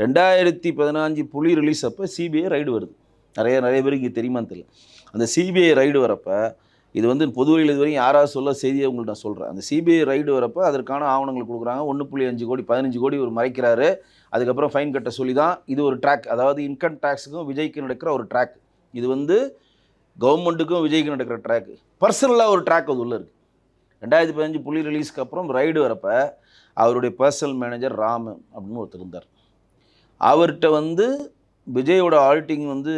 2015 புலி ரிலீஸ் அப்போ CBI ride வருது. நிறைய பேருக்கு தெரியுமான்னு தெரியல. அந்த சிபிஐ ரைடு வரப்ப, இது வந்து பொதுவெளியில் இதுவரைக்கும் யாராவது சொல்ல செய்தியை உங்களுக்கு நான் சொல்கிறேன். அந்த சிபிஐ ரைடு வரப்போ அதற்கான ஆவணங்கள் கொடுக்குறாங்க. 1.5 கோடி 15 கோடி ஒரு மறைக்கிறாரு. அதுக்கப்புறம் ஃபைன் கட்ட சொல்லி தான் இது ஒரு ட்ராக். அதாவது இன்கம் டேக்ஸுக்கும் விஜய்க்கு நடக்கிற ஒரு ட்ராக். இது வந்து கவர்மெண்ட்டுக்கும் விஜய்க்கு நடக்கிற ட்ராக். பர்சனலாக ஒரு ட்ராக் அது உள்ள இருக்குது. 2015 புலி ரிலீஸ்க்கு அப்புறம் ரைடு வரப்போ அவருடைய பர்சனல் மேனேஜர் ராமு அப்படின்னு ஒருத்தர் இருந்தார். அவர்கிட்ட வந்து விஜயோட ஆடிட்டிங் வந்து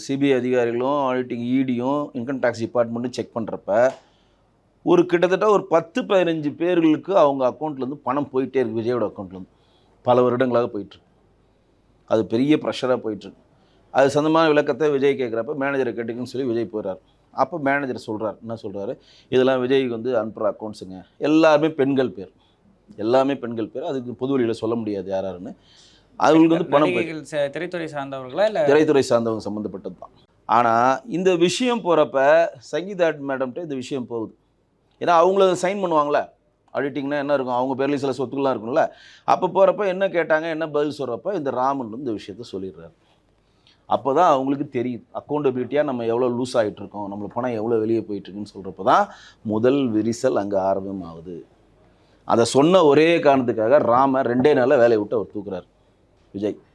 சிபிஐ அதிகாரிகளும் ஆடிட்டிங் இடியும் இன்கம் டேக்ஸ் டிபார்ட்மெண்ட்டும் செக் பண்ணுறப்ப ஒரு கிட்டத்தட்ட ஒரு 10-15 பேர்களுக்கு அவங்க அக்கௌண்ட்லேருந்து பணம் போயிட்டே இருக்குது. விஜயோட அக்கௌண்ட்லேருந்து பல வருடங்களாக போயிட்டுருக்கு. அது பெரிய ப்ரெஷராக போயிட்டுருக்கு. அது சொந்தமான விளக்கத்தை விஜய் கேட்குறப்ப மேனேஜரை கேட்டுக்குன்னு சொல்லி விஜய் போயிடுறார். அப்போ மேனேஜர் சொல்கிறார், என்ன சொல்கிறாரு, இதெல்லாம் விஜய்க்கு வந்து அனுப்புகிற அக்கௌண்ட்ஸுங்க, எல்லாருமே பெண்கள் பேர், எல்லாமே பெண்கள் பேர். அதுக்கு பொது வழியில் சொல்ல முடியாது யாருன்னு. அவங்களுக்கு வந்து பணம் திரைத்துறை சார்ந்தவர்களா இல்லை திரைத்துறை சார்ந்தவங்க சம்மந்தப்பட்டது தான். ஆனால் இந்த விஷயம் போகிறப்ப சங்கீதா மேடம்கிட்ட இந்த விஷயம் போகுது. ஏன்னா அவங்கள சைன் பண்ணுவாங்களே, ஆடிட்டிங்னா என்ன இருக்கும், அவங்க பேர்லேயும் சில சொத்துக்கள்லாம் இருக்கும்ல. அப்போ போகிறப்ப என்ன கேட்டாங்க, என்ன பதில் சொல்கிறப்ப இந்த ராமன் இந்த விஷயத்த சொல்லிடுறாரு. அப்போ தான் அவங்களுக்கு தெரியுது அக்கௌண்டபிலிட்டியாக நம்ம எவ்வளோ லூஸ் ஆகிட்டுருக்கோம், நம்மளுக்கு பணம் எவ்வளோ வெளியே போயிட்டுருக்குன்னு சொல்கிறப்ப தான் முதல் விரிசல் அங்கே ஆரம்பமாகுது. அதை சொன்ன ஒரே காரணத்துக்காக ராம 2 நாளில் வேலையை விட்டு அவர் தூக்குறார் விஜய்.